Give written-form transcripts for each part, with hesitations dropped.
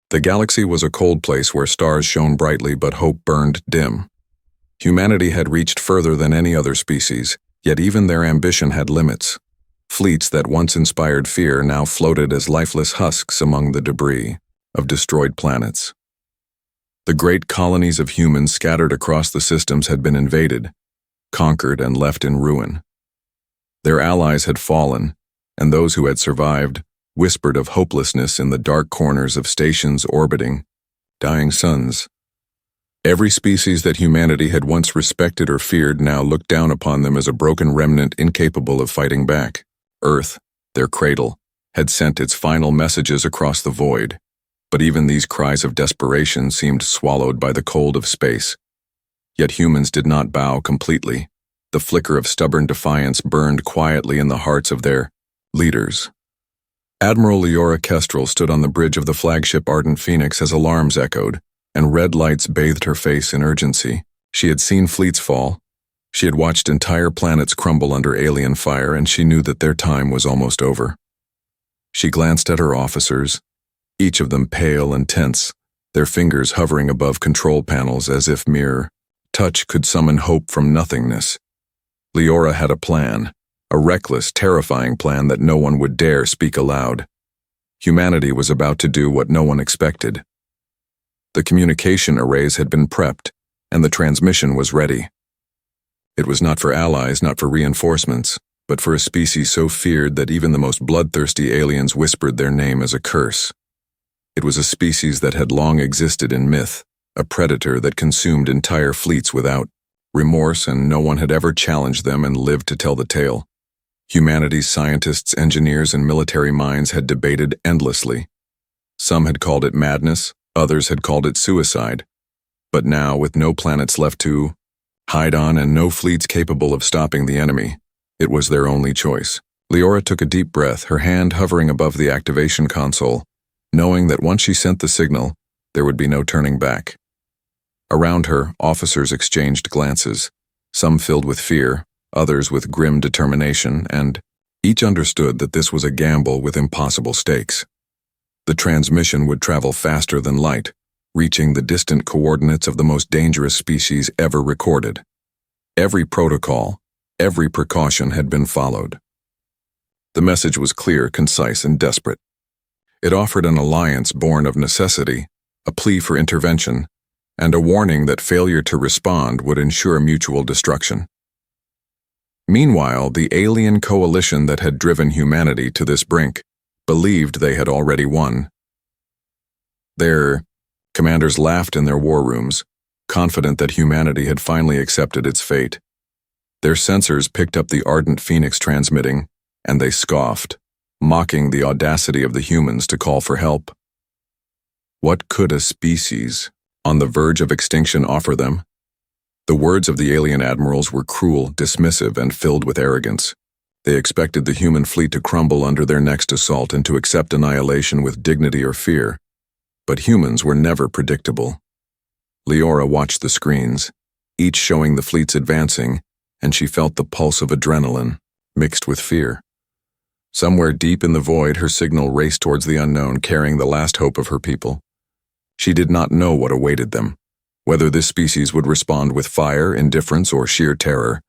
The galaxy was a cold place where stars shone brightly but hope burned dim. Humanity had reached further than any other species, yet even their ambition had limits. Fleets that once inspired fear now floated as lifeless husks among the debris of destroyed planets. The great colonies of humans scattered across the systems had been invaded, conquered, and left in ruin. Their allies had fallen, and those who had survived whispered of hopelessness in the dark corners of stations orbiting dying suns. Every species that humanity had once respected or feared now looked down upon them as a broken remnant incapable of fighting back. Earth, their cradle, had sent its final messages across the void, but even these cries of desperation seemed swallowed by the cold of space. Yet humans did not bow completely. The flicker of stubborn defiance burned quietly in the hearts of their leaders. Admiral Leora Kestrel stood on the bridge of the flagship Ardent Phoenix as alarms echoed, and red lights bathed her face in urgency. She had seen fleets fall. She had watched entire planets crumble under alien fire, and she knew that their time was almost over. She glanced at her officers, each of them pale and tense, their fingers hovering above control panels as if mere touch could summon hope from nothingness. Leora had a plan, a reckless, terrifying plan that no one would dare speak aloud. Humanity was about to do what no one expected. The communication arrays had been prepped, and the transmission was ready. It was not for allies, not for reinforcements, but for a species so feared that even the most bloodthirsty aliens whispered their name as a curse. It was a species that had long existed in myth, a predator that consumed entire fleets without remorse, and no one had ever challenged them and lived to tell the tale. Humanity's scientists, engineers, and military minds had debated endlessly. Some had called it madness, others had called it suicide. But now, with no planets left to hide on and no fleets capable of stopping the enemy, it was their only choice. Leora took a deep breath, her hand hovering above the activation console, knowing that once she sent the signal, there would be no turning back. Around her, officers exchanged glances, some filled with fear, others with grim determination, and each understood that this was a gamble with impossible stakes. The transmission would travel faster than light, reaching the distant coordinates of the most dangerous species ever recorded. Every protocol, every precaution had been followed. The message was clear, concise, and desperate. It offered an alliance born of necessity, a plea for intervention, and a warning that failure to respond would ensure mutual destruction. Meanwhile, the alien coalition that had driven humanity to this brink believed they had already won. Their commanders laughed in their war rooms, confident that humanity had finally accepted its fate. Their sensors picked up the Ardent Phoenix transmitting, and they scoffed, mocking the audacity of the humans to call for help. What could a species on the verge of extinction offer them? The words of the alien admirals were cruel, dismissive, and filled with arrogance. They expected the human fleet to crumble under their next assault and to accept annihilation with dignity or fear. But humans were never predictable. Leora watched the screens, each showing the fleets advancing, and she felt the pulse of adrenaline, mixed with fear. Somewhere deep in the void, her signal raced towards the unknown, carrying the last hope of her people. She did not know what awaited them, whether this species would respond with fire, indifference, or sheer terror.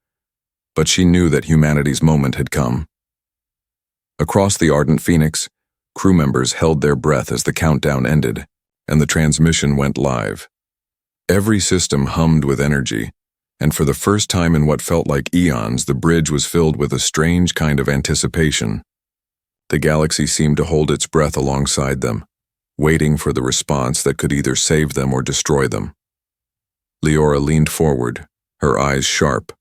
But she knew that humanity's moment had come. Across the Ardent Phoenix, crew members held their breath as the countdown ended, and the transmission went live. Every system hummed with energy, and for the first time in what felt like eons, the bridge was filled with a strange kind of anticipation. The galaxy seemed to hold its breath alongside them, waiting for the response that could either save them or destroy them. Leora leaned forward, her eyes sharp,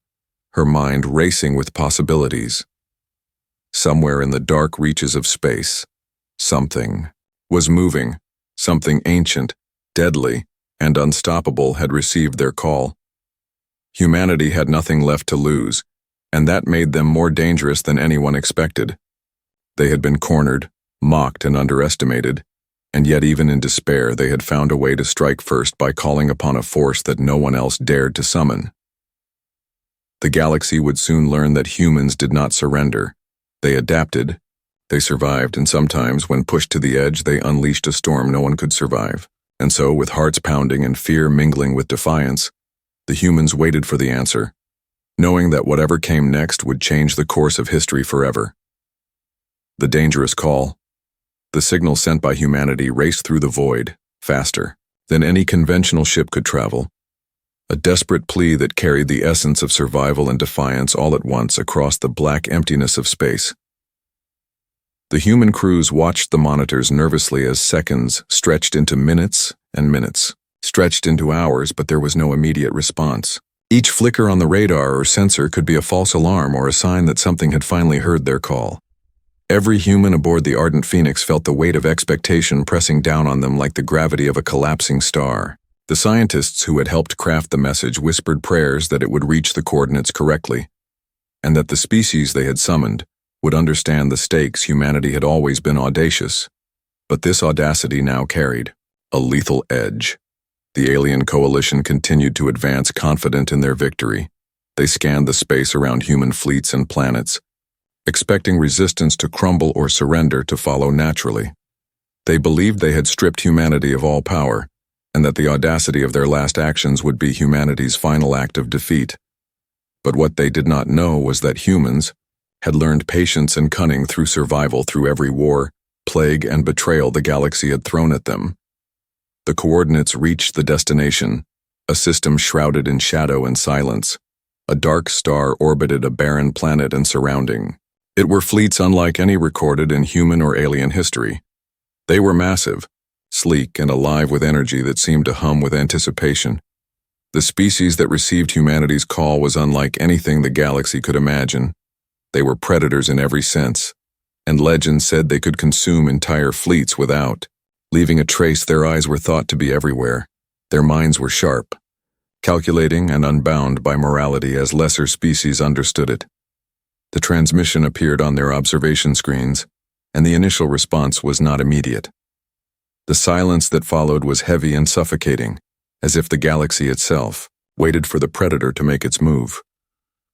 her mind racing with possibilities. Somewhere in the dark reaches of space, something was moving. Something ancient, deadly, and unstoppable had received their call. Humanity had nothing left to lose, and that made them more dangerous than anyone expected. They had been cornered, mocked, and underestimated, and yet even in despair they had found a way to strike first by calling upon a force that no one else dared to summon. The galaxy would soon learn that humans did not surrender. They adapted, They survived, and sometimes, when pushed to the edge, they unleashed a storm no one could survive. And so, with hearts pounding and fear mingling with defiance, the humans waited for the answer, knowing that whatever came next would change the course of history forever. The dangerous call. The signal sent by humanity raced through the void, faster than any conventional ship could travel. A desperate plea that carried the essence of survival and defiance all at once across the black emptiness of space. The human crews watched the monitors nervously as seconds stretched into minutes and minutes, stretched into hours, but there was no immediate response. Each flicker on the radar or sensor could be a false alarm or a sign that something had finally heard their call. Every human aboard the Ardent Phoenix felt the weight of expectation pressing down on them like the gravity of a collapsing star. The scientists who had helped craft the message whispered prayers that it would reach the coordinates correctly, and that the species they had summoned would understand the stakes. Humanity had always been audacious, but this audacity now carried a lethal edge. The alien coalition continued to advance, confident in their victory. They scanned the space around human fleets and planets, expecting resistance to crumble or surrender to follow naturally. They believed they had stripped humanity of all power, and that the audacity of their last actions would be humanity's final act of defeat. But what they did not know was that humans had learned patience and cunning through survival through every war, plague, and betrayal the galaxy had thrown at them. The coordinates reached the destination, a system shrouded in shadow and silence. A dark star orbited a barren planet and surrounding. It were fleets unlike any recorded in human or alien history. They were massive, sleek, and alive with energy that seemed to hum with anticipation. The species that received humanity's call was unlike anything the galaxy could imagine. They were predators in every sense, and legend said they could consume entire fleets without leaving a trace. Their eyes were thought to be everywhere. Their minds were sharp, calculating and unbound by morality as lesser species understood it. The transmission appeared on their observation screens, and the initial response was not immediate. The silence that followed was heavy and suffocating, as if the galaxy itself waited for the predator to make its move.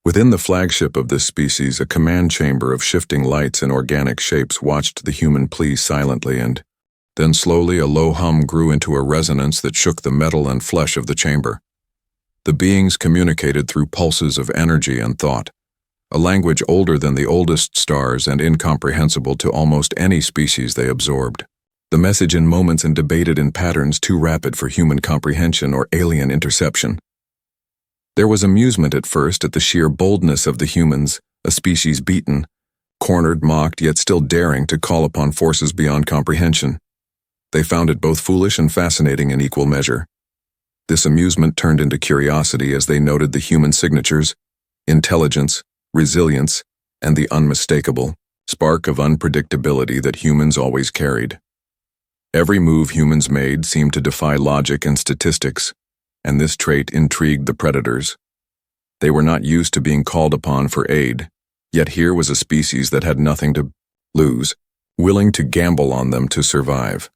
Within the flagship of this species, a command chamber of shifting lights and organic shapes watched the human plea silently, and then slowly a low hum grew into a resonance that shook the metal and flesh of the chamber. The beings communicated through pulses of energy and thought, a language older than the oldest stars and incomprehensible to almost any species they absorbed. The message in moments and debated in patterns too rapid for human comprehension or alien interception. There was amusement at first at the sheer boldness of the humans, a species beaten, cornered, mocked, yet still daring to call upon forces beyond comprehension. They found it both foolish and fascinating in equal measure. This amusement turned into curiosity as they noted the human signatures, intelligence, resilience, and the unmistakable spark of unpredictability that humans always carried. Every move humans made seemed to defy logic and statistics, and this trait intrigued the predators. They were not used to being called upon for aid, yet here was a species that had nothing to lose, willing to gamble on them to survive.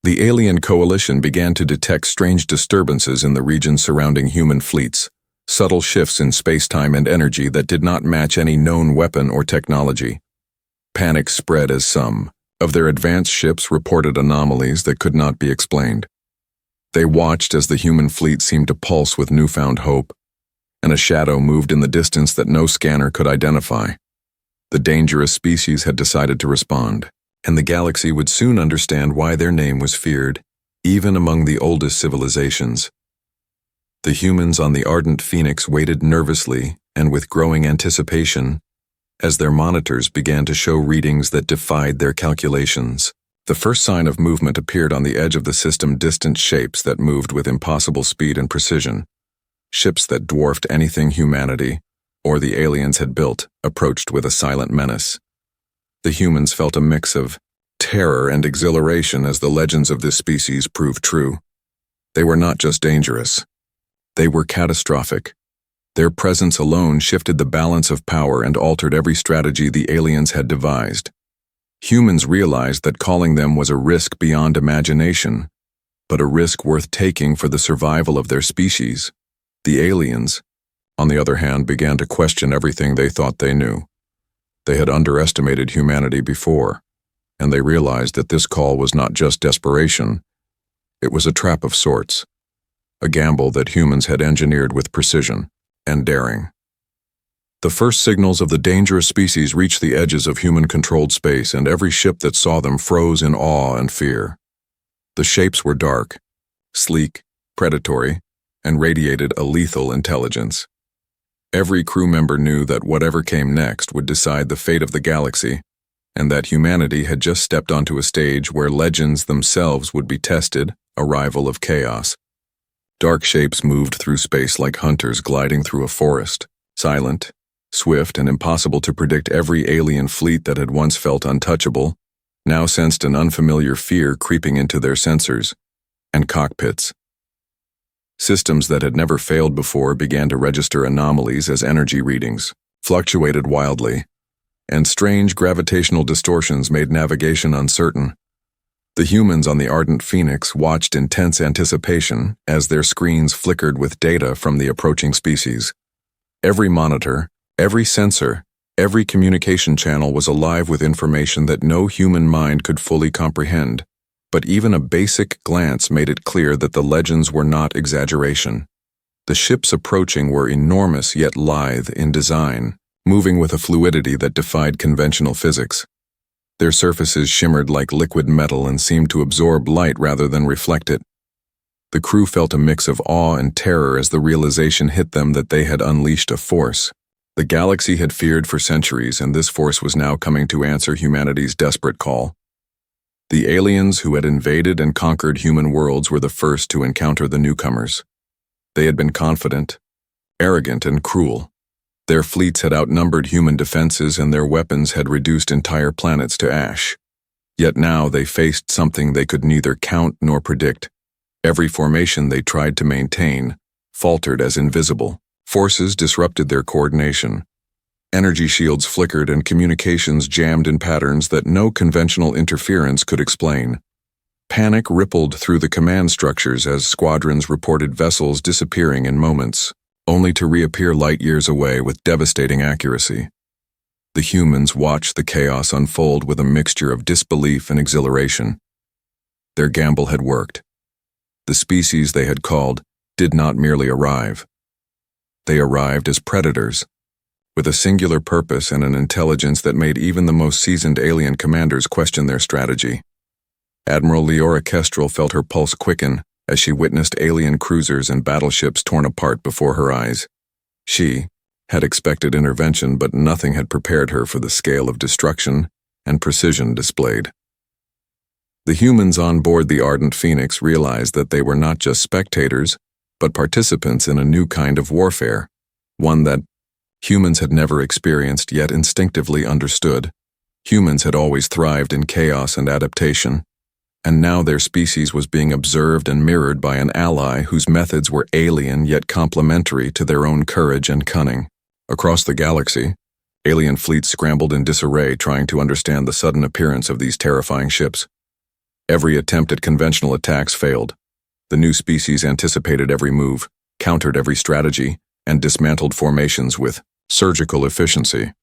The alien coalition began to detect strange disturbances in the region surrounding human fleets, subtle shifts in space-time and energy that did not match any known weapon or technology. Panic spread as some of their advanced ships reported anomalies that could not be explained. They watched as the human fleet seemed to pulse with newfound hope, and a shadow moved in the distance that no scanner could identify. The dangerous species had decided to respond, and the galaxy would soon understand why their name was feared, even among the oldest civilizations. The humans on the Ardent Phoenix waited nervously and with growing anticipation as their monitors began to show readings that defied their calculations. The first sign of movement appeared on the edge of the system, distant shapes that moved with impossible speed and precision. Ships that dwarfed anything humanity or the aliens had built approached with a silent menace. The humans felt a mix of terror and exhilaration as the legends of this species proved true. They were not just dangerous. They were catastrophic. Their presence alone shifted the balance of power and altered every strategy the aliens had devised. Humans realized that calling them was a risk beyond imagination, but a risk worth taking for the survival of their species. The aliens, on the other hand, began to question everything they thought they knew. They had underestimated humanity before, and they realized that this call was not just desperation, it was a trap of sorts, a gamble that humans had engineered with precision and daring. The first signals of the dangerous species reached the edges of human-controlled space, and every ship that saw them froze in awe and fear. The shapes were dark, sleek, predatory, and radiated a lethal intelligence. Every crew member knew that whatever came next would decide the fate of the galaxy, and that humanity had just stepped onto a stage where legends themselves would be tested, a rival of chaos. Dark shapes moved through space like hunters gliding through a forest, silent, swift, and impossible to predict. Every alien fleet that had once felt untouchable now sensed an unfamiliar fear creeping into their sensors and cockpits. Systems that had never failed before began to register anomalies as energy readings fluctuated wildly, and strange gravitational distortions made navigation uncertain. The humans on the Ardent Phoenix watched in tense anticipation as their screens flickered with data from the approaching species. Every monitor, every sensor, every communication channel was alive with information that no human mind could fully comprehend. But even a basic glance made it clear that the legends were not exaggeration. The ships approaching were enormous yet lithe in design, moving with a fluidity that defied conventional physics. Their surfaces shimmered like liquid metal and seemed to absorb light rather than reflect it. The crew felt a mix of awe and terror as the realization hit them that they had unleashed a force the galaxy had feared for centuries, and this force was now coming to answer humanity's desperate call. The aliens who had invaded and conquered human worlds were the first to encounter the newcomers. They had been confident, arrogant, and cruel. Their fleets had outnumbered human defenses, and their weapons had reduced entire planets to ash. Yet now they faced something they could neither count nor predict. Every formation they tried to maintain faltered as invisible. Forces disrupted their coordination. Energy shields flickered and communications jammed in patterns that no conventional interference could explain. Panic rippled through the command structures as squadrons reported vessels disappearing in moments, only to reappear light years away with devastating accuracy. The humans watched the chaos unfold with a mixture of disbelief and exhilaration. Their gamble had worked. The species they had called did not merely arrive. They arrived as predators, with a singular purpose and an intelligence that made even the most seasoned alien commanders question their strategy. Admiral Leora Kestrel felt her pulse quicken as she witnessed alien cruisers and battleships torn apart before her eyes. She had expected intervention, but nothing had prepared her for the scale of destruction and precision displayed. The humans on board the Ardent Phoenix realized that they were not just spectators, but participants in a new kind of warfare, one that humans had never experienced yet instinctively understood. Humans had always thrived in chaos and adaptation, and now their species was being observed and mirrored by an ally whose methods were alien yet complementary to their own courage and cunning. Across the galaxy, alien fleets scrambled in disarray trying to understand the sudden appearance of these terrifying ships. Every attempt at conventional attacks failed. The new species anticipated every move, countered every strategy, and dismantled formations with surgical efficiency.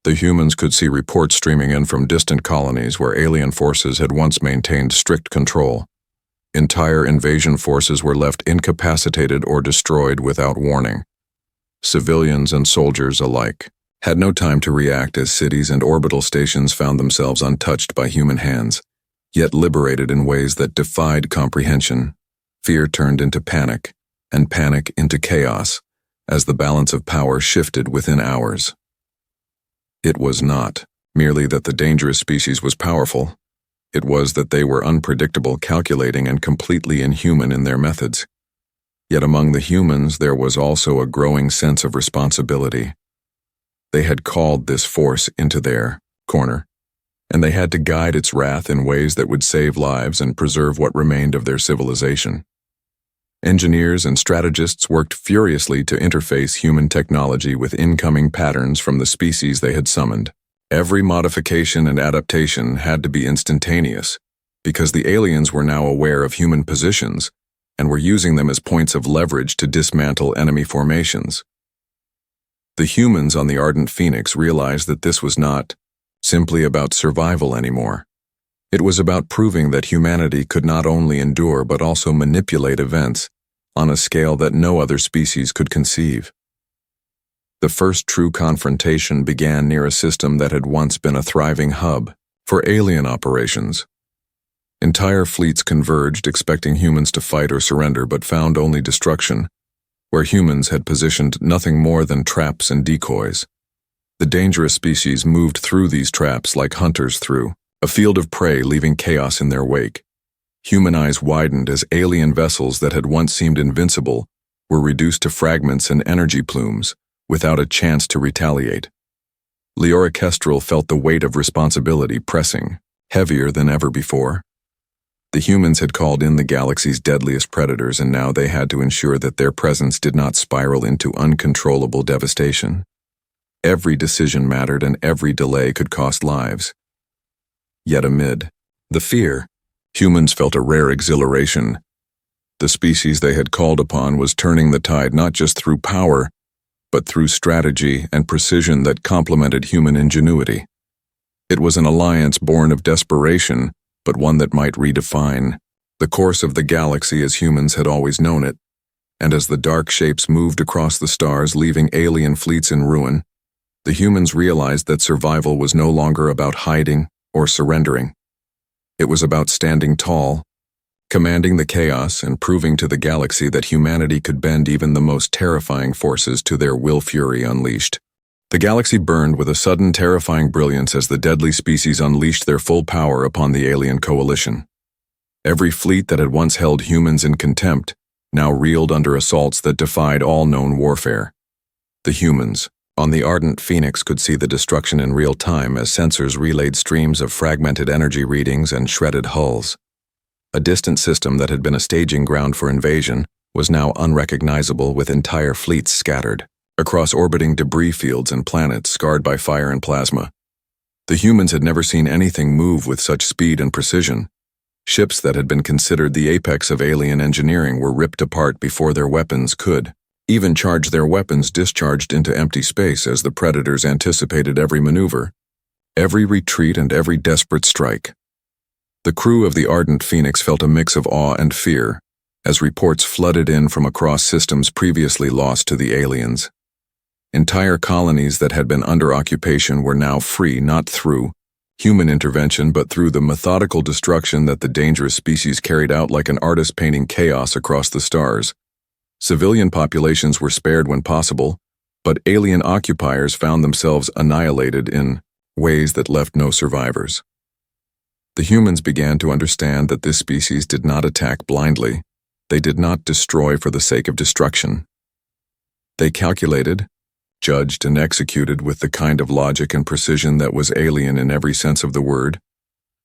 The humans could see reports streaming in from distant colonies where alien forces had once maintained strict control. Entire invasion forces were left incapacitated or destroyed without warning. Civilians and soldiers alike had no time to react as cities and orbital stations found themselves untouched by human hands, yet liberated in ways that defied comprehension. Fear turned into panic, and panic into chaos, as the balance of power shifted within hours. It was not merely that the dangerous species was powerful. It was that they were unpredictable, calculating, and completely inhuman in their methods. Yet among the humans there was also a growing sense of responsibility. They had called this force into their corner, and they had to guide its wrath in ways that would save lives and preserve what remained of their civilization. Engineers and strategists worked furiously to interface human technology with incoming patterns from the species they had summoned. Every modification and adaptation had to be instantaneous, because the aliens were now aware of human positions and were using them as points of leverage to dismantle enemy formations. The humans on the Ardent Phoenix realized that this was not simply about survival anymore. It was about proving that humanity could not only endure but also manipulate events on a scale that no other species could conceive. The first true confrontation began near a system that had once been a thriving hub for alien operations. Entire fleets converged, expecting humans to fight or surrender, but found only destruction, where humans had positioned nothing more than traps and decoys. The dangerous species moved through these traps like hunters through a field of prey, leaving chaos in their wake. Human eyes widened as alien vessels that had once seemed invincible were reduced to fragments and energy plumes, without a chance to retaliate. Leora Kestrel felt the weight of responsibility pressing, heavier than ever before. The humans had called in the galaxy's deadliest predators, and now they had to ensure that their presence did not spiral into uncontrollable devastation. Every decision mattered, and every delay could cost lives. Yet amid the fear, humans felt a rare exhilaration. The species they had called upon was turning the tide not just through power, but through strategy and precision that complemented human ingenuity. It was an alliance born of desperation, but one that might redefine the course of the galaxy as humans had always known it. And as the dark shapes moved across the stars, leaving alien fleets in ruin, the humans realized that survival was no longer about hiding or surrendering. It was about standing tall, commanding the chaos, and proving to the galaxy that humanity could bend even the most terrifying forces to their will fury unleashed. The galaxy burned with a sudden terrifying brilliance as the deadly species unleashed their full power upon the alien coalition. Every fleet that had once held humans in contempt now reeled under assaults that defied all known warfare. The humans on the Ardent Phoenix could see the destruction in real time as sensors relayed streams of fragmented energy readings and shredded hulls. A distant system that had been a staging ground for invasion was now unrecognizable, with entire fleets scattered across orbiting debris fields and planets scarred by fire and plasma. The humans had never seen anything move with such speed and precision. Ships that had been considered the apex of alien engineering were ripped apart before their weapons could even charge. Their weapons discharged into empty space as the predators anticipated every maneuver, every retreat, and every desperate strike. The crew of the Ardent Phoenix felt a mix of awe and fear as reports flooded in from across systems previously lost to the aliens. Entire colonies that had been under occupation were now free, not through human intervention but through the methodical destruction that the dangerous species carried out like an artist painting chaos across the stars. Civilian populations were spared when possible, but alien occupiers found themselves annihilated in ways that left no survivors. The humans began to understand that this species did not attack blindly. They did not destroy for the sake of destruction. They calculated, judged, and executed with the kind of logic and precision that was alien in every sense of the word.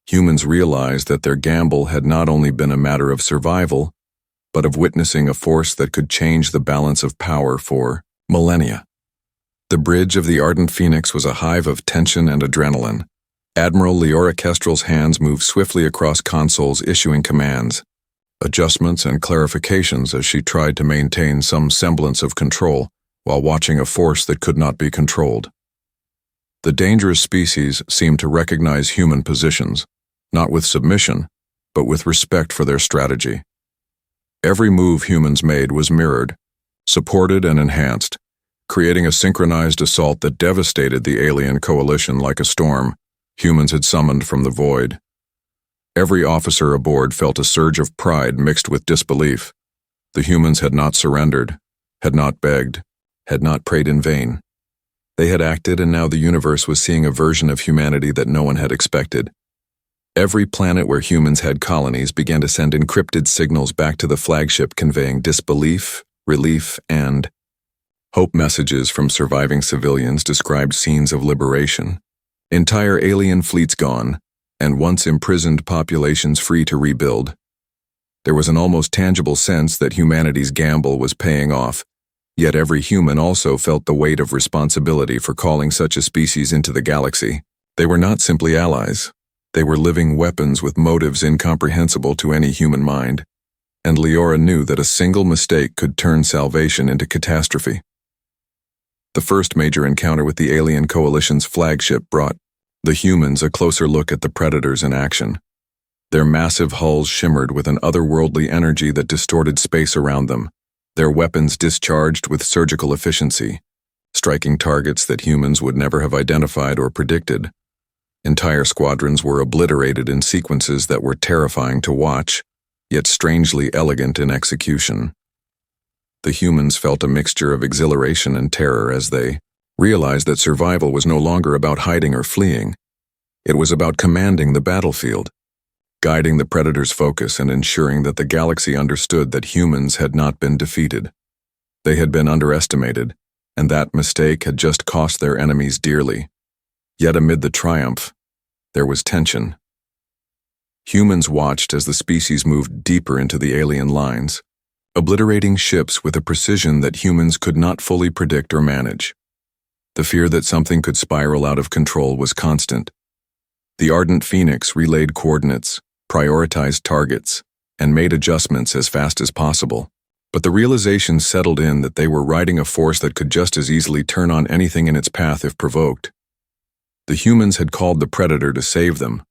Humans realized that their gamble had not only been a matter of survival, but of witnessing a force that could change the balance of power for millennia. The bridge of the Ardent Phoenix was a hive of tension and adrenaline. Admiral Leora Kestrel's hands moved swiftly across consoles, issuing commands, adjustments, and clarifications as she tried to maintain some semblance of control while watching a force that could not be controlled. The dangerous species seemed to recognize human positions, not with submission, but with respect for their strategy. Every move humans made was mirrored, supported, and enhanced, creating a synchronized assault that devastated the alien coalition like a storm humans had summoned from the void. Every officer aboard felt a surge of pride mixed with disbelief. The humans had not surrendered, had not begged, had not prayed in vain. They had acted, and now the universe was seeing a version of humanity that no one had expected. Every planet where humans had colonies began to send encrypted signals back to the flagship, conveying disbelief, relief, and hope. Messages from surviving civilians described scenes of liberation, entire alien fleets gone, and once imprisoned populations free to rebuild. There was an almost tangible sense that humanity's gamble was paying off, yet every human also felt the weight of responsibility for calling such a species into the galaxy. They were not simply allies. They were living weapons with motives incomprehensible to any human mind, and Leora knew that a single mistake could turn salvation into catastrophe. The first major encounter with the alien coalition's flagship brought the humans a closer look at the predators in action. Their massive hulls shimmered with an otherworldly energy that distorted space around them, their weapons discharged with surgical efficiency, striking targets that humans would never have identified or predicted. Entire squadrons were obliterated in sequences that were terrifying to watch, yet strangely elegant in execution. The humans felt a mixture of exhilaration and terror as they realized that survival was no longer about hiding or fleeing. It was about commanding the battlefield, guiding the predators' focus and ensuring that the galaxy understood that humans had not been defeated. They had been underestimated, and that mistake had just cost their enemies dearly. Yet amid the triumph, there was tension. Humans watched as the species moved deeper into the alien lines, obliterating ships with a precision that humans could not fully predict or manage. The fear that something could spiral out of control was constant. The ardent Phoenix relayed coordinates, prioritized targets, and made adjustments as fast as possible. But the realization settled in that they were riding a force that could just as easily turn on anything in its path if provoked. The humans had called the predator to save them,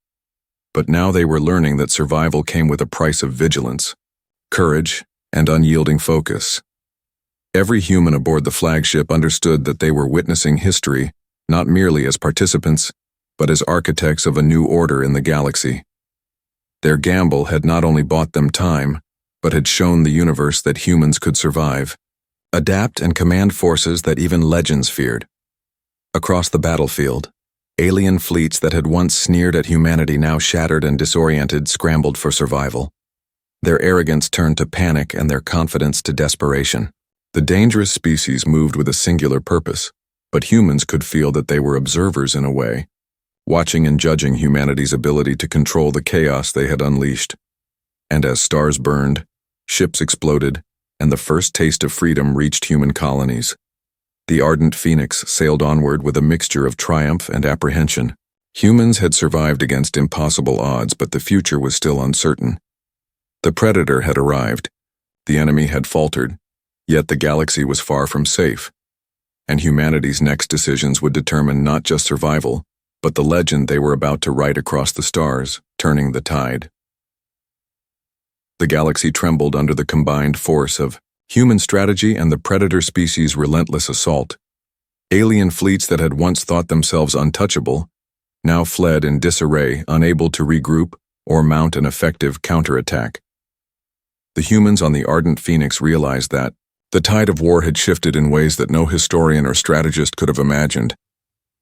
but now they were learning that survival came with a price of vigilance, courage, and unyielding focus. Every human aboard the flagship understood that they were witnessing history, not merely as participants, but as architects of a new order in the galaxy. Their gamble had not only bought them time, but had shown the universe that humans could survive, adapt and command forces that even legends feared. Across the battlefield, alien fleets that had once sneered at humanity now shattered and disoriented scrambled for survival. Their arrogance turned to panic and their confidence to desperation. The dangerous species moved with a singular purpose, but humans could feel that they were observers in a way, watching and judging humanity's ability to control the chaos they had unleashed. And as stars burned, ships exploded, and the first taste of freedom reached human colonies, the ardent Phoenix sailed onward with a mixture of triumph and apprehension. Humans had survived against impossible odds, but the future was still uncertain. The predator had arrived, the enemy had faltered, yet the galaxy was far from safe, and humanity's next decisions would determine not just survival, but the legend they were about to write across the stars, turning the tide. The galaxy trembled under the combined force of human strategy and the predator species' relentless assault. Alien fleets that had once thought themselves untouchable now fled in disarray, unable to regroup or mount an effective counterattack. The humans on the ardent Phoenix realized that the tide of war had shifted in ways that no historian or strategist could have imagined.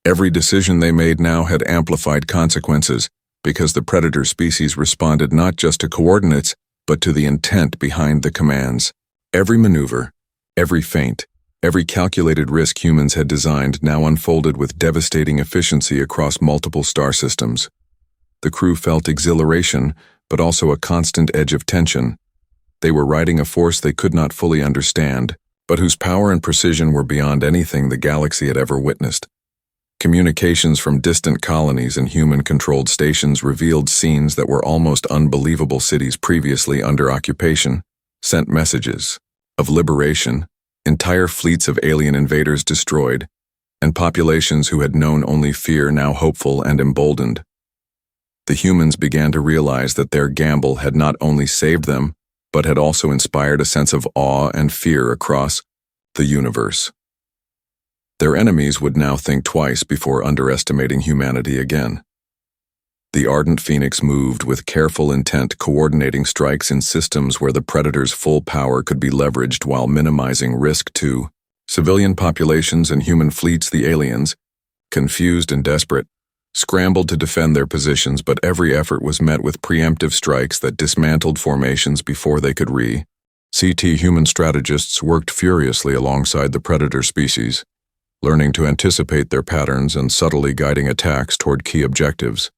Every decision they made now had amplified consequences because the predator species responded not just to coordinates, but to the intent behind the commands. Every maneuver, every feint, every calculated risk humans had designed now unfolded with devastating efficiency across multiple star systems. The crew felt exhilaration, but also a constant edge of tension. They were riding a force they could not fully understand, but whose power and precision were beyond anything the galaxy had ever witnessed. Communications from distant colonies and human-controlled stations revealed scenes that were almost unbelievable. Cities previously under occupation sent messages of liberation, entire fleets of alien invaders destroyed, and populations who had known only fear now hopeful and emboldened. The humans began to realize that their gamble had not only saved them, but had also inspired a sense of awe and fear across the universe. Their enemies would now think twice before underestimating humanity again. The ardent Phoenix moved with careful intent, coordinating strikes in systems where the predator's full power could be leveraged while minimizing risk to civilian populations and human fleets. The aliens, confused and desperate, scrambled to defend their positions, but every effort was met with preemptive strikes that dismantled formations before they could CT human strategists worked furiously alongside the predator species, learning to anticipate their patterns and subtly guiding attacks toward key objectives.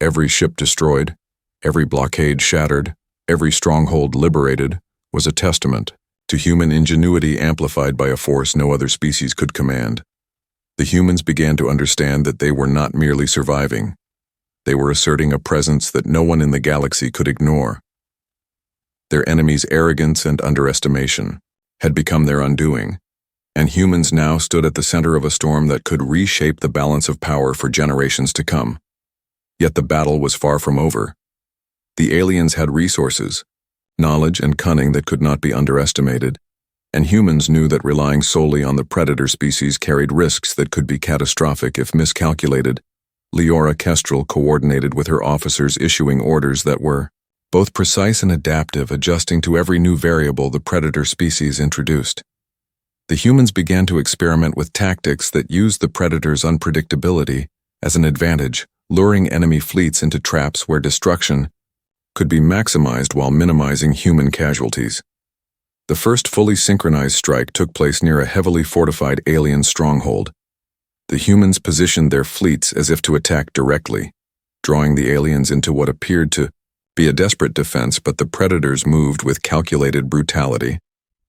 Every ship destroyed, every blockade shattered, every stronghold liberated was a testament to human ingenuity amplified by a force no other species could command. The humans began to understand that they were not merely surviving. They were asserting a presence that no one in the galaxy could ignore. Their enemies' arrogance and underestimation had become their undoing, and humans now stood at the center of a storm that could reshape the balance of power for generations to come. Yet the battle was far from over. The aliens had resources, knowledge and cunning that could not be underestimated, and humans knew that relying solely on the predator species carried risks that could be catastrophic if miscalculated. Leora Kestrel coordinated with her officers, issuing orders that were both precise and adaptive, adjusting to every new variable the predator species introduced. The humans began to experiment with tactics that used the predator's unpredictability as an advantage, luring enemy fleets into traps where destruction could be maximized while minimizing human casualties. The first fully synchronized strike took place near a heavily fortified alien stronghold. The humans positioned their fleets as if to attack directly, drawing the aliens into what appeared to be a desperate defense, but the predators moved with calculated brutality,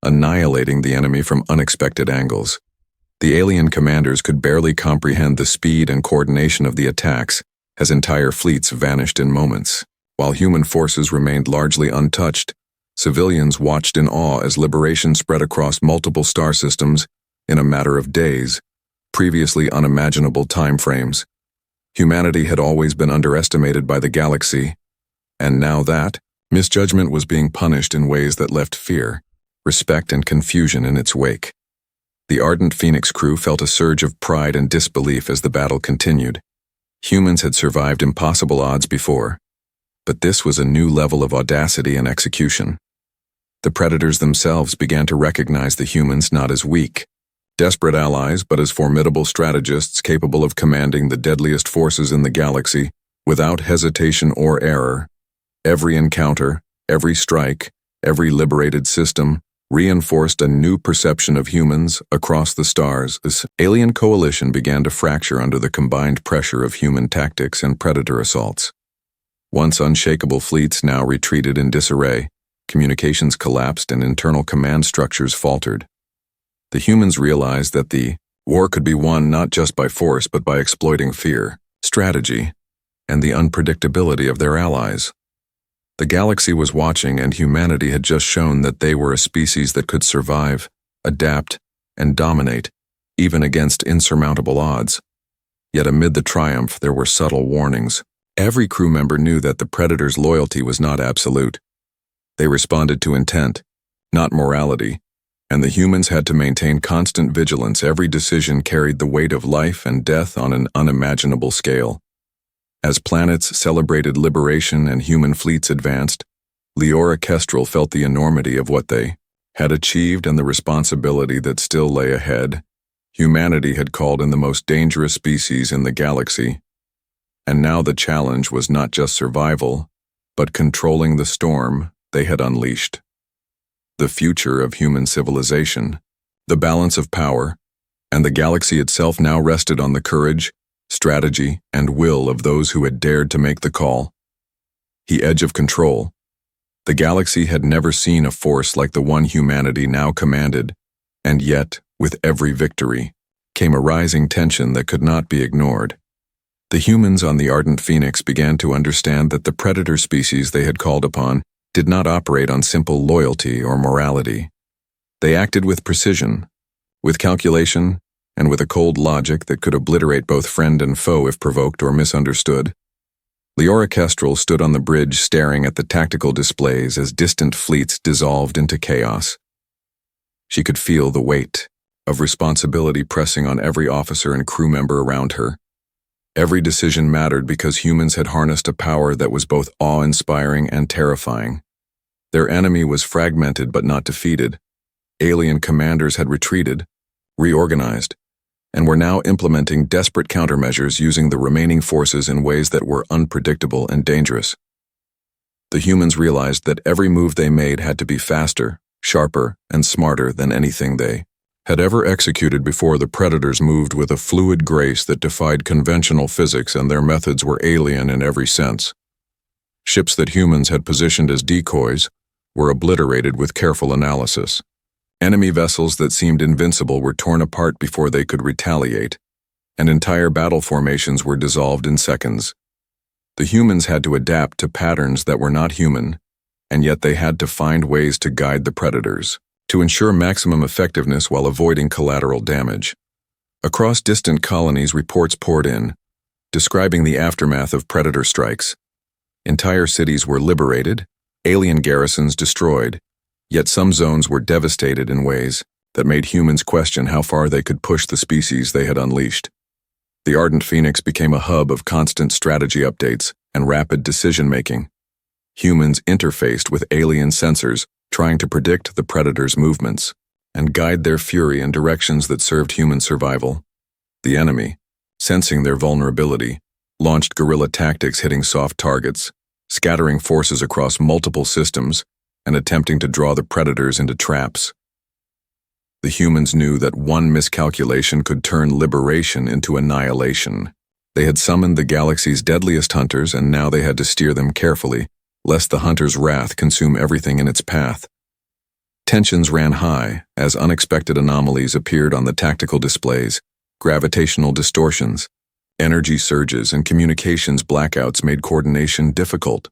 annihilating the enemy from unexpected angles. The alien commanders could barely comprehend the speed and coordination of the attacks, as entire fleets vanished in moments. While human forces remained largely untouched, civilians watched in awe as liberation spread across multiple star systems in a matter of days, previously unimaginable time frames. Humanity had always been underestimated by the galaxy, and now that misjudgment was being punished in ways that left fear, respect, and confusion in its wake. The ardent Phoenix crew felt a surge of pride and disbelief as the battle continued. Humans had survived impossible odds before, but this was a new level of audacity and execution. The predators themselves began to recognize the humans not as weak, desperate allies, but as formidable strategists capable of commanding the deadliest forces in the galaxy without hesitation or error. Every encounter, every strike, every liberated system reinforced a new perception of humans across the stars. This alien coalition began to fracture under the combined pressure of human tactics and predator assaults. Once unshakable fleets now retreated in disarray, communications collapsed and internal command structures faltered. The humans realized that the war could be won not just by force but by exploiting fear, strategy, and the unpredictability of their allies. The galaxy was watching, and humanity had just shown that they were a species that could survive, adapt, and dominate, even against insurmountable odds. Yet amid the triumph there were subtle warnings. Every crew member knew that the predator's loyalty was not absolute. They responded to intent, not morality, and the humans had to maintain constant vigilance. Every decision carried the weight of life and death on an unimaginable scale. As planets celebrated liberation and human fleets advanced, Leora Kestrel felt the enormity of what they had achieved and the responsibility that still lay ahead. Humanity had called in the most dangerous species in the galaxy, and now the challenge was not just survival, but controlling the storm they had unleashed. The future of human civilization, the balance of power, and the galaxy itself now rested on the courage, strategy, and will of those who had dared to make the call. The edge of control. The galaxy had never seen a force like the one humanity now commanded, and yet, with every victory, came a rising tension that could not be ignored. The humans on the Ardent Phoenix began to understand that the predator species they had called upon did not operate on simple loyalty or morality. They acted with precision, with calculation, and with a cold logic that could obliterate both friend and foe if provoked or misunderstood. Leora Kestrel stood on the bridge staring at the tactical displays as distant fleets dissolved into chaos. She could feel the weight of responsibility pressing on every officer and crew member around her. Every decision mattered because humans had harnessed a power that was both awe-inspiring and terrifying. Their enemy was fragmented but not defeated. Alien commanders had retreated, reorganized, and were now implementing desperate countermeasures using the remaining forces in ways that were unpredictable and dangerous. The humans realized that every move they made had to be faster, sharper, and smarter than anything they had ever executed before. The predators moved with a fluid grace that defied conventional physics, and their methods were alien in every sense. Ships that humans had positioned as decoys were obliterated with careful analysis. Enemy vessels that seemed invincible were torn apart before they could retaliate, and entire battle formations were dissolved in seconds. The humans had to adapt to patterns that were not human, and yet they had to find ways to guide the predators. to ensure maximum effectiveness while avoiding collateral damage. Across distant colonies, reports poured in, describing the aftermath of predator strikes. Entire cities were liberated, alien garrisons destroyed, yet some zones were devastated in ways that made humans question how far they could push the species they had unleashed. The Ardent Phoenix became a hub of constant strategy updates and rapid decision-making. Humans interfaced with alien sensors, trying to predict the predators' movements and guide their fury in directions that served human survival. The enemy, sensing their vulnerability, launched guerrilla tactics hitting soft targets, scattering forces across multiple systems, and attempting to draw the predators into traps. The humans knew that one miscalculation could turn liberation into annihilation. They had summoned the galaxy's deadliest hunters, and now they had to steer them carefully, lest the hunter's wrath consume everything in its path. Tensions ran high as unexpected anomalies appeared on the tactical displays. Gravitational distortions, energy surges, and communications blackouts made coordination difficult.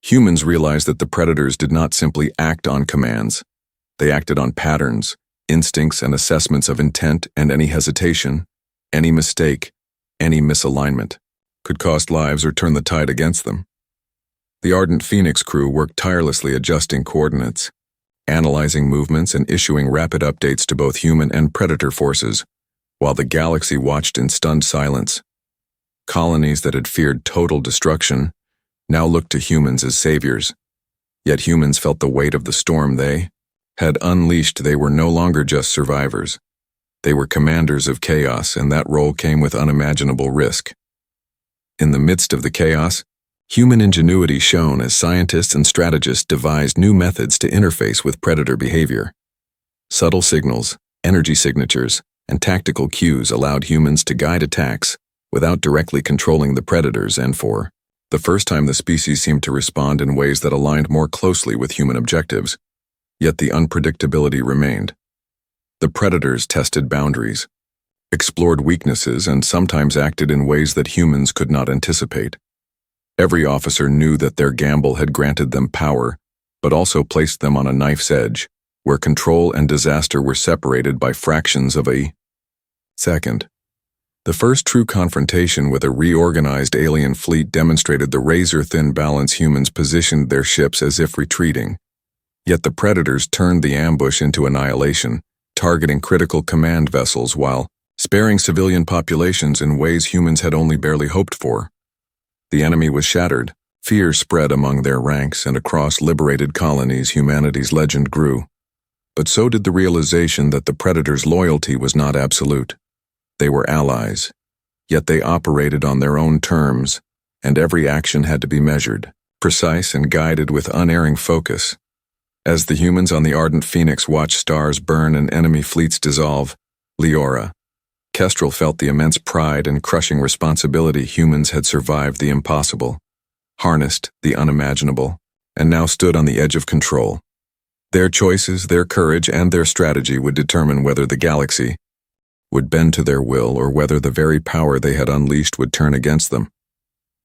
Humans realized that the predators did not simply act on commands. They acted on patterns, instincts, and assessments of intent, and any hesitation, any mistake, any misalignment could cost lives or turn the tide against them. The Ardent Phoenix crew worked tirelessly adjusting coordinates, analyzing movements, and issuing rapid updates to both human and predator forces, while the galaxy watched in stunned silence. Colonies that had feared total destruction now looked to humans as saviors. Yet humans felt the weight of the storm they had unleashed. They were no longer just survivors. They were commanders of chaos, and that role came with unimaginable risk. In the midst of the chaos, human ingenuity shone as scientists and strategists devised new methods to interface with predator behavior. Subtle signals, energy signatures, and tactical cues allowed humans to guide attacks without directly controlling the predators, and for the first time the species seemed to respond in ways that aligned more closely with human objectives. Yet the unpredictability remained. The predators tested boundaries, explored weaknesses, and sometimes acted in ways that humans could not anticipate. Every officer knew that their gamble had granted them power, but also placed them on a knife's edge, where control and disaster were separated by fractions of a second. The first true confrontation with a reorganized alien fleet demonstrated the razor-thin balance. Humans positioned their ships as if retreating. Yet the predators turned the ambush into annihilation, targeting critical command vessels while sparing civilian populations in ways humans had only barely hoped for. The enemy was shattered. Fear spread among their ranks, and across liberated colonies humanity's legend grew. But so did the realization that the predators' loyalty was not absolute. They were allies, yet they operated on their own terms, and every action had to be measured, precise, and guided with unerring focus. As the humans on the Ardent Phoenix watched stars burn and enemy fleets dissolve, Leora, Kestrel felt the immense pride and crushing responsibility. Humans had survived the impossible, harnessed the unimaginable, and now stood on the edge of control. Their choices, their courage, and their strategy would determine whether the galaxy would bend to their will or whether the very power they had unleashed would turn against them.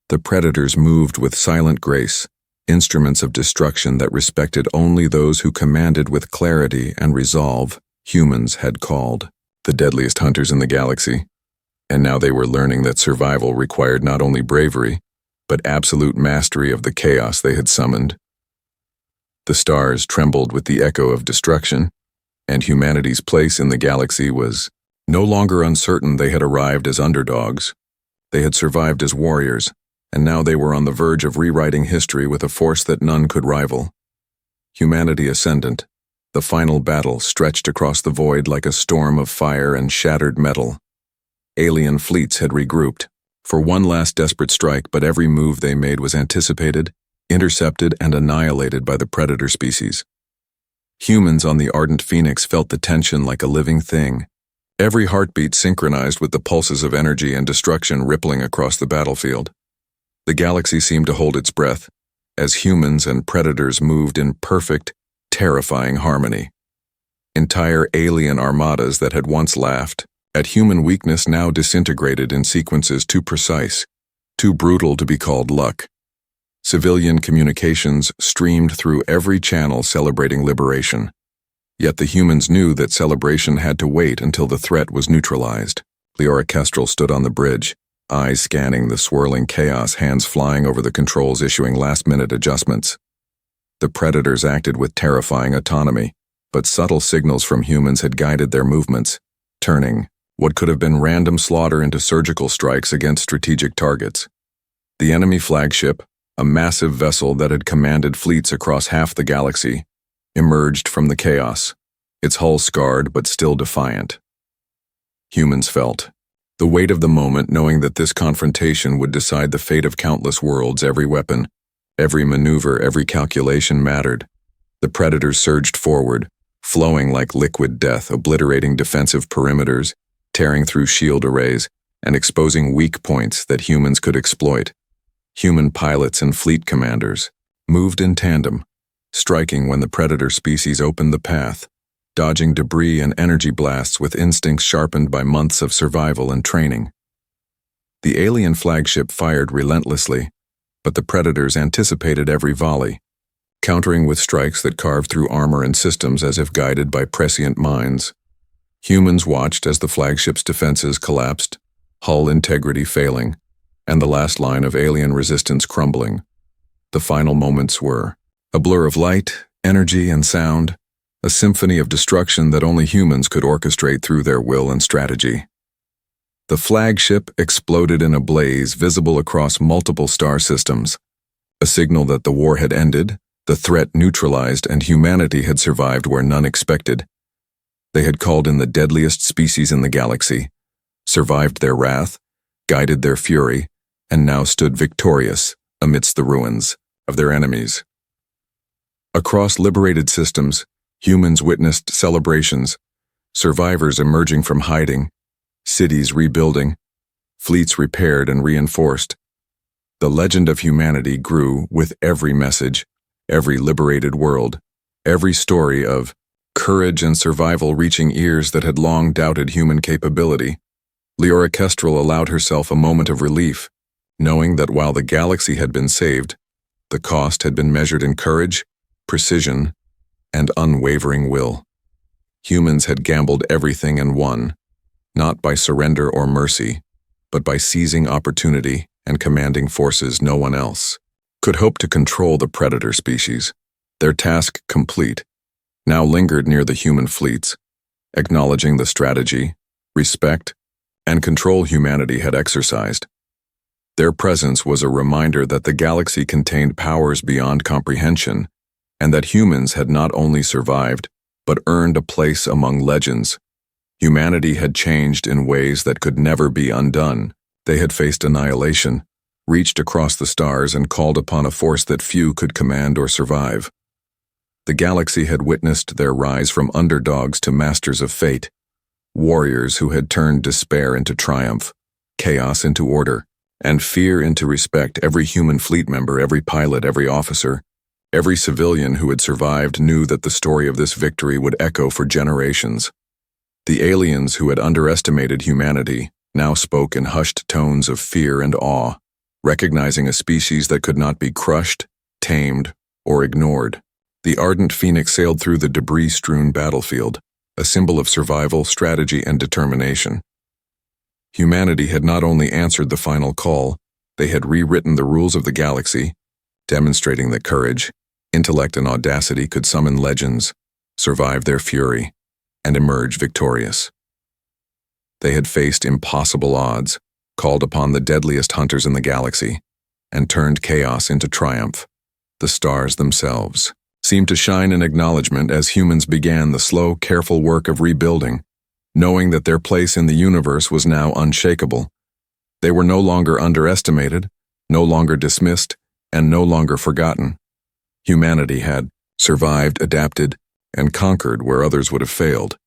The predators moved with silent grace, instruments of destruction that respected only those who commanded with clarity and resolve. Humans had called the deadliest hunters in the galaxy, and now they were learning that survival required not only bravery, but absolute mastery of the chaos they had summoned. The stars trembled with the echo of destruction, and humanity's place in the galaxy was no longer uncertain. They had arrived as underdogs. They had survived as warriors, and now they were on the verge of rewriting history with a force that none could rival. Humanity ascendant, the final battle stretched across the void like a storm of fire and shattered metal. Alien fleets had regrouped for one last desperate strike, but every move they made was anticipated, intercepted, and annihilated by the predator species. Humans on the Ardent Phoenix felt the tension like a living thing, every heartbeat synchronized with the pulses of energy and destruction rippling across the battlefield. The galaxy seemed to hold its breath, as humans and predators moved in perfect, terrifying harmony. Entire alien armadas that had once laughed at human weakness now disintegrated in sequences too precise, too brutal to be called luck. Civilian communications streamed through every channel celebrating liberation. Yet the humans knew that celebration had to wait until the threat was neutralized. Leora Kestrel stood on the bridge, eyes scanning the swirling chaos, hands flying over the controls, issuing last-minute adjustments. The predators acted with terrifying autonomy, but subtle signals from humans had guided their movements, turning what could have been random slaughter into surgical strikes against strategic targets. The enemy flagship, a massive vessel that had commanded fleets across half the galaxy, emerged from the chaos, its hull scarred but still defiant. Humans felt the weight of the moment, knowing that this confrontation would decide the fate of countless worlds. Every weapon, every maneuver, every calculation mattered. The predators surged forward, flowing like liquid death, obliterating defensive perimeters, tearing through shield arrays, and exposing weak points that humans could exploit. Human pilots and fleet commanders moved in tandem, striking when the predator species opened the path, dodging debris and energy blasts with instincts sharpened by months of survival and training. The alien flagship fired relentlessly, but the predators anticipated every volley, countering with strikes that carved through armor and systems as if guided by prescient minds. Humans watched as the flagship's defenses collapsed, hull integrity failing, and the last line of alien resistance crumbling. The final moments were a blur of light, energy, and sound, a symphony of destruction that only humans could orchestrate through their will and strategy. The flagship exploded in a blaze visible across multiple star systems, a signal that the war had ended, the threat neutralized, and humanity had survived where none expected. They had called in the deadliest species in the galaxy, survived their wrath, guided their fury, and now stood victorious amidst the ruins of their enemies. Across liberated systems, humans witnessed celebrations, survivors emerging from hiding, cities rebuilding, fleets repaired and reinforced. The legend of humanity grew with every message, every liberated world, every story of courage and survival reaching ears that had long doubted human capability. Leora Kestrel allowed herself a moment of relief, knowing that while the galaxy had been saved, the cost had been measured in courage, precision, and unwavering will. Humans had gambled everything and won, not by surrender or mercy, but by seizing opportunity and commanding forces no one else could hope to control. The predator species, their task complete, now lingered near the human fleets, acknowledging the strategy, respect, and control humanity had exercised. Their presence was a reminder that the galaxy contained powers beyond comprehension, and that humans had not only survived, but earned a place among legends. Humanity had changed in ways that could never be undone. They had faced annihilation, reached across the stars, and called upon a force that few could command or survive. The galaxy had witnessed their rise from underdogs to masters of fate, warriors who had turned despair into triumph, chaos into order, and fear into respect. Every human fleet member, every pilot, every officer, every civilian who had survived knew that the story of this victory would echo for generations. The aliens who had underestimated humanity now spoke in hushed tones of fear and awe, recognizing a species that could not be crushed, tamed, or ignored. The ardent phoenix sailed through the debris-strewn battlefield, a symbol of survival, strategy, and determination. Humanity had not only answered the final call, they had rewritten the rules of the galaxy, demonstrating that courage, intellect, and audacity could summon legends, survive their fury, and emerge victorious. They had faced impossible odds, called upon the deadliest hunters in the galaxy, and turned chaos into triumph. The stars themselves seemed to shine in acknowledgement as humans began the slow, careful work of rebuilding, knowing that their place in the universe was now unshakable. They were no longer underestimated, no longer dismissed, and no longer forgotten. Humanity had survived, adapted, and conquered where others would have failed.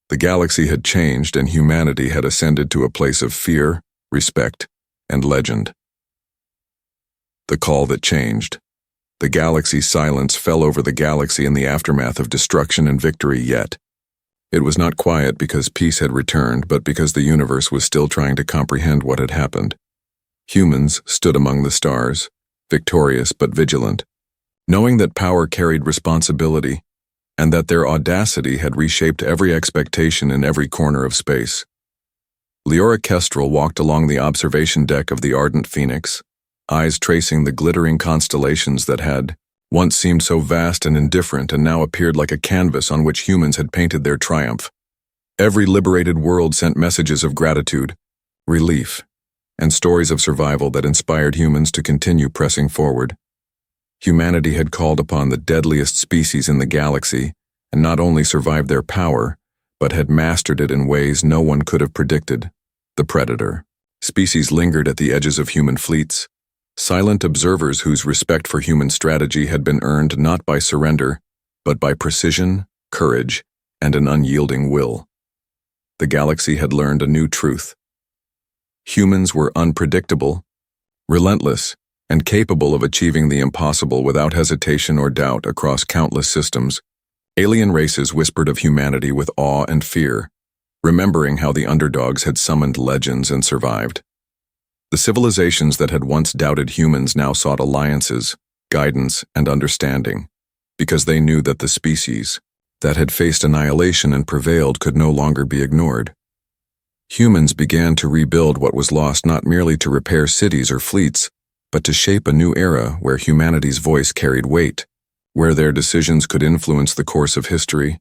The galaxy had changed, and humanity had ascended to a place of fear, respect, and legend. The call that changed. The galaxy's silence fell over the galaxy in the aftermath of destruction and victory. Yet it was not quiet because peace had returned, but because the universe was still trying to comprehend what had happened. Humans stood among the stars, victorious but vigilant, knowing that power carried responsibility, and that their audacity had reshaped every expectation in every corner of space. Leora Kestrel walked along the observation deck of the Ardent Phoenix, eyes tracing the glittering constellations that had once seemed so vast and indifferent and now appeared like a canvas on which humans had painted their triumph. Every liberated world sent messages of gratitude, relief, and stories of survival that inspired humans to continue pressing forward. Humanity had called upon the deadliest species in the galaxy and not only survived their power, but had mastered it in ways no one could have predicted. The Predator. Species lingered at the edges of human fleets, silent observers whose respect for human strategy had been earned not by surrender, but by precision, courage, and an unyielding will. The galaxy had learned a new truth. Humans were unpredictable, relentless, and capable of achieving the impossible without hesitation or doubt across countless systems. Alien races whispered of humanity with awe and fear, remembering how the underdogs had summoned legends and survived. The civilizations that had once doubted humans now sought alliances, guidance, and understanding, because they knew that the species that had faced annihilation and prevailed could no longer be ignored. Humans began to rebuild what was lost, not merely to repair cities or fleets, but to shape a new era where humanity's voice carried weight, where their decisions could influence the course of history,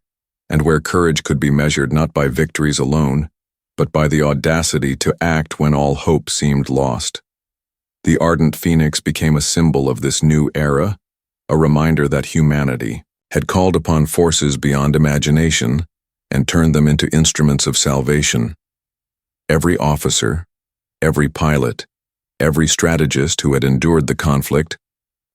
and where courage could be measured not by victories alone, but by the audacity to act when all hope seemed lost. The Ardent Phoenix became a symbol of this new era, a reminder that humanity had called upon forces beyond imagination and turned them into instruments of salvation. Every officer, every pilot, every strategist who had endured the conflict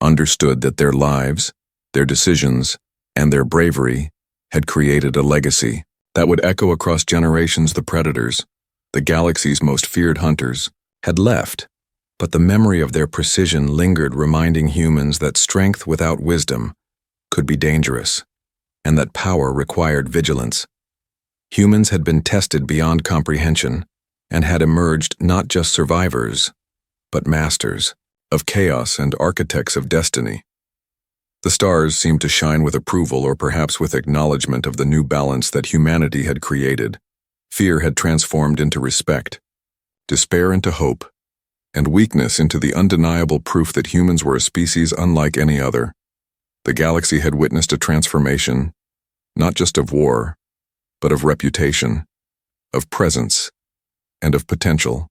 understood that their lives, their decisions, and their bravery had created a legacy that would echo across generations. The Predators, the galaxy's most feared hunters, had left, but the memory of their precision lingered, reminding humans that strength without wisdom could be dangerous, and that power required vigilance. Humans had been tested beyond comprehension and had emerged not just survivors, but masters of chaos and architects of destiny. The stars seemed to shine with approval, or perhaps with acknowledgement of the new balance that humanity had created. Fear had transformed into respect, despair into hope, and weakness into the undeniable proof that humans were a species unlike any other. The galaxy had witnessed a transformation, not just of war, but of reputation, of presence, and of potential.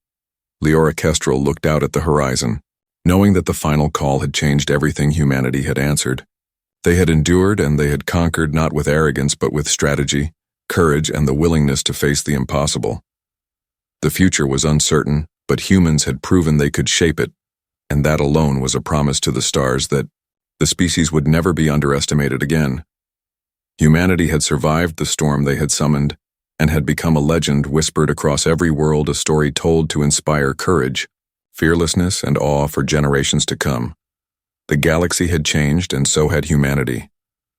Leora Kestrel looked out at the horizon, knowing that the final call had changed everything humanity had answered. They had endured and they had conquered, not with arrogance but with strategy, courage, and the willingness to face the impossible. The future was uncertain, but humans had proven they could shape it, and that alone was a promise to the stars that the species would never be underestimated again. Humanity had survived the storm they had summoned, and had become a legend whispered across every world, a story told to inspire courage, fearlessness, and awe for generations to come. The galaxy had changed, and so had humanity,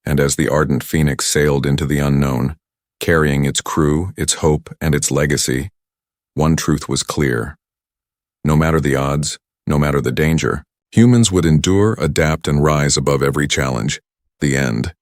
and as the Ardent Phoenix sailed into the unknown, carrying its crew, its hope, and its legacy, one truth was clear. No matter the odds, no matter the danger, humans would endure, adapt, and rise above every challenge. The end.